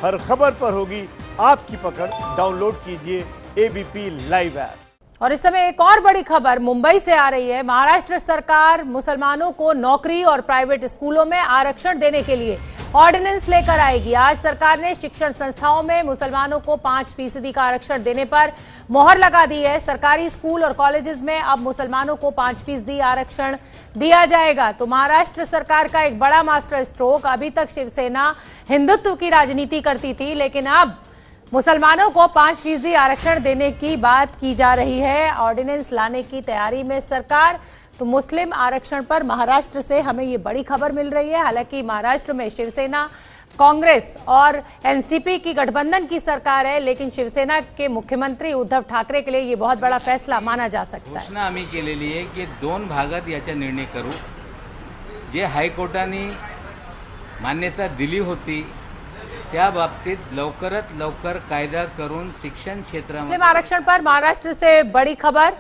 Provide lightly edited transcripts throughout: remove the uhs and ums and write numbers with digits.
हर खबर पर होगी आपकी पकड़। डाउनलोड कीजिए एबीपी लाइव ऐप। और इस समय एक और बड़ी खबर मुंबई से आ रही है। महाराष्ट्र सरकार मुसलमानों को नौकरी और प्राइवेट स्कूलों में आरक्षण देने के लिए ऑर्डिनेंस लेकर आएगी। आज सरकार ने शिक्षण संस्थाओं में मुसलमानों को 5% का आरक्षण देने पर मोहर लगा दी है। सरकारी स्कूल और कॉलेजेस में अब मुसलमानों को 5% आरक्षण दिया जाएगा। तो महाराष्ट्र सरकार का एक बड़ा मास्टर स्ट्रोक। अभी तक शिवसेना हिंदुत्व की राजनीति करती थी, लेकिन अब मुसलमानों को 5% आरक्षण देने की बात की जा रही है। ऑर्डिनेंस लाने की तैयारी में सरकार। तो मुस्लिम आरक्षण पर महाराष्ट्र से हमें ये बड़ी खबर मिल रही है। हालांकि महाराष्ट्र में शिवसेना, कांग्रेस और एनसीपी की गठबंधन की सरकार है, लेकिन शिवसेना के मुख्यमंत्री उद्धव ठाकरे के लिए ये बहुत बड़ा फैसला माना जा सकता है। घोषणा आम्ही केलेली आहे की 2 भागात याचा निर्णय करू। जे हायकोर्टाने मान्यता दिली होती त्या बाबतीत लवकरात लवकर कायदा करून शिक्षण क्षेत्रामध्ये मुस्लिम आरक्षण पर महाराष्ट्र से बड़ी खबर।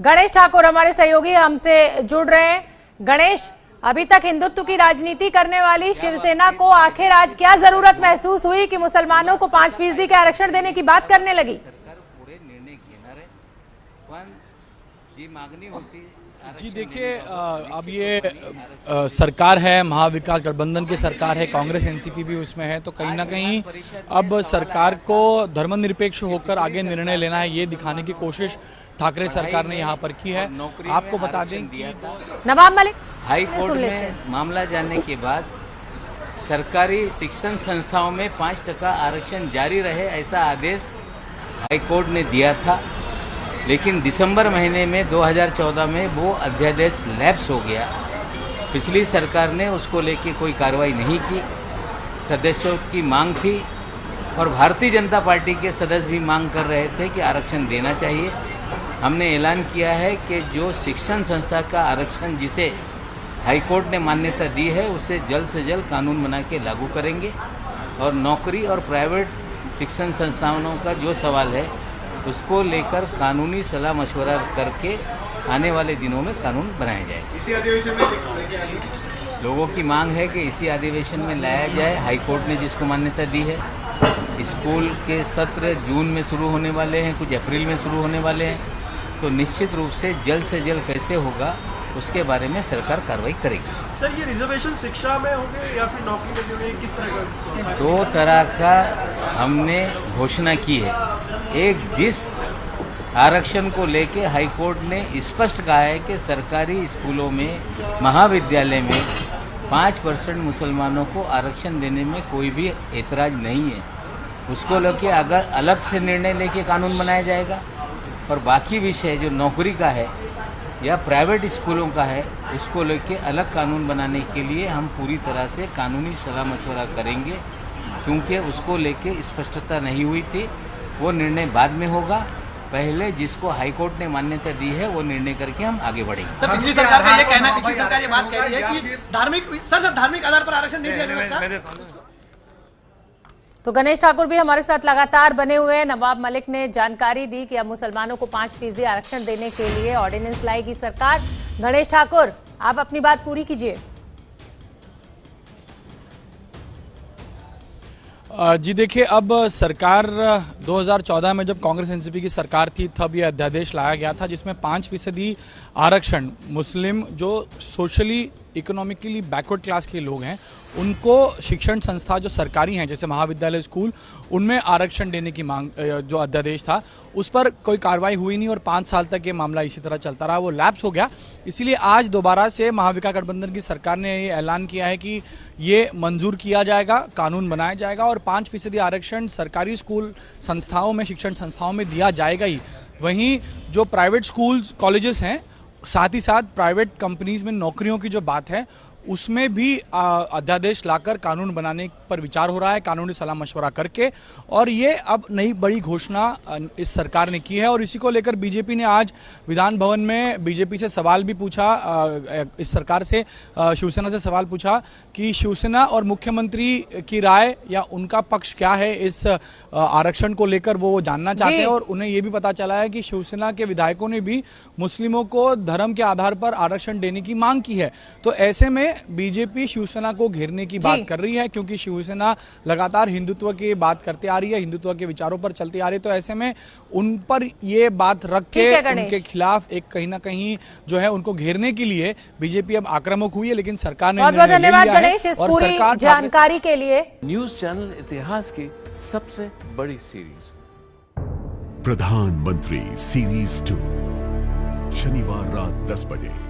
गणेश ठाकुर हमारे सहयोगी हमसे जुड़ रहे हैं। गणेश, अभी तक हिंदुत्व की राजनीति करने वाली शिवसेना को आखिर आज क्या जरूरत महसूस हुई कि मुसलमानों को 5% के आरक्षण देने की बात करने लगी? सरकार पुढे निर्णय घेणार आहे, पण जी मागणी होती। जी देखिए, अब ये सरकार है, महाविकास गठबंधन की सरकार है, कांग्रेस एनसीपी भी उसमें है, तो कहीं ना कहीं अब सरकार को धर्मनिरपेक्ष होकर आगे निर्णय लेना है, ये दिखाने की कोशिश ठाकरे सरकार ने यहाँ पर की है। आपको बता दें कि नवाब मलिक हाई कोर्ट में मामला जाने के बाद सरकारी शिक्षण संस्थाओं में 5% आरक्षण जारी रहे, ऐसा आदेश हाई कोर्ट ने दिया था। लेकिन दिसंबर महीने में 2014 में वो अध्यादेश लैप्स हो गया। पिछली सरकार ने उसको लेके कोई कार्रवाई नहीं की। सदस्यों की मांग थी और भारतीय जनता पार्टी के सदस्य भी मांग कर रहे थे कि आरक्षण देना चाहिए। हमने ऐलान किया है कि जो शिक्षण संस्था का आरक्षण जिसे हाईकोर्ट ने मान्यता दी है, उसे जल्द से जल्द कानून बना के लागू करेंगे। और नौकरी और प्राइवेट शिक्षण संस्थानों का जो सवाल है, उसको लेकर कानूनी सलाह मशवरा करके आने वाले दिनों में कानून बनाया जाए। इसी अधिवेशन में लोगों की मांग है कि इसी अधिवेशन में लाया जाए। हाईकोर्ट ने जिसको मान्यता दी है, स्कूल के सत्र जून में शुरू होने वाले हैं, कुछ अप्रैल में शुरू होने वाले हैं, तो निश्चित रूप से जल्द कैसे होगा उसके बारे में सरकार कार्रवाई करेगी। सर, ये रिजर्वेशन शिक्षा में होंगे या फिर नौकरी में होंगे, किस तरह का? 2 तरह का हमने घोषणा की है। एक, जिस आरक्षण को लेके हाईकोर्ट ने स्पष्ट कहा है कि सरकारी स्कूलों में, महाविद्यालय में 5% मुसलमानों को आरक्षण देने में कोई भी ऐतराज नहीं है। उसको लेके अगर अलग से निर्णय लेके कानून बनाया जाएगा। और बाकी विषय जो नौकरी का है या प्राइवेट स्कूलों का है, उसको लेके अलग कानून बनाने के लिए हम पूरी तरह से कानूनी सलाह मशवरा करेंगे, क्योंकि उसको लेके स्पष्टता नहीं हुई थी। वो निर्णय बाद में होगा। पहले जिसको हाईकोर्ट ने मान्यता दी है वो निर्णय करके हम आगे बढ़ेंगे। सर, पिछली सरकार का ये कहना, पिछली सरकार ये बात कह रही है कि धार्मिक आधार पर आरक्षण नहीं दिया जा सकता। तो गणेश ठाकुर भी हमारे साथ लगातार बने हुए हैं। नवाब मलिक ने जानकारी दी कि अब मुसलमानों को 5% आरक्षण देने के लिए ऑर्डिनेंस लाएगी सरकार। गणेश ठाकुर, आप अपनी बात पूरी कीजिए। जी देखिए, अब सरकार 2014 में जब कांग्रेस एनसीपी की सरकार थी, तब यह अध्यादेश लाया गया था जिसमें 5% आरक्षण मुस्लिम जो सोशली इकोनॉमिकली बैकवर्ड क्लास के लोग हैं उनको शिक्षण संस्था जो सरकारी हैं जैसे महाविद्यालय, स्कूल, उनमें आरक्षण देने की मांग जो अध्यादेश था उस पर कोई कार्रवाई हुई नहीं और 5 साल तक ये मामला इसी तरह चलता रहा, वो लैप्स हो गया। इसीलिए आज दोबारा से महाविकास गठबंधन की सरकार ने ये ऐलान किया है कि ये मंजूर किया जाएगा, कानून बनाया जाएगा और 5% आरक्षण सरकारी स्कूल संस्थाओं में, शिक्षण संस्थाओं में दिया जाएगा ही। वहीं जो प्राइवेट स्कूल्स, कॉलेजेस हैं, साथ ही साथ प्राइवेट कंपनीज में नौकरियों की जो बात है उसमें भी अध्यादेश लाकर कानून बनाने पर विचार हो रहा है, कानूनी सलाह मशवरा करके। और ये अब नई बड़ी घोषणा इस सरकार ने की है। और इसी को लेकर बीजेपी ने आज विधान भवन में बीजेपी से सवाल भी पूछा, इस सरकार से, शिवसेना से सवाल पूछा कि शिवसेना और मुख्यमंत्री की राय या उनका पक्ष क्या है इस आरक्षण को लेकर, वो जानना चाहते हैं। और उन्हें ये भी पता चला है कि शिवसेना के विधायकों ने भी मुस्लिमों को धर्म के आधार पर आरक्षण देने की मांग की है। तो ऐसे में बीजेपी शिवसेना को घेरने की बात कर रही है, क्योंकि शिवसेना लगातार हिंदुत्व की बात करते आ रही है, हिंदुत्व के विचारों पर चलती आ रही है। तो ऐसे में उन पर ये बात रख के उनके खिलाफ एक कहीं ना कहीं जो है उनको घेरने के लिए बीजेपी अब आक्रामक हुई है, लेकिन सरकार ने बहुत बहुत धन्यवाद गणेश इस पूरी जानकारी के लिए। न्यूज चैनल इतिहास की सबसे बड़ी सीरीज प्रधानमंत्री सीरीज 2 शनिवार रात 10 बजे।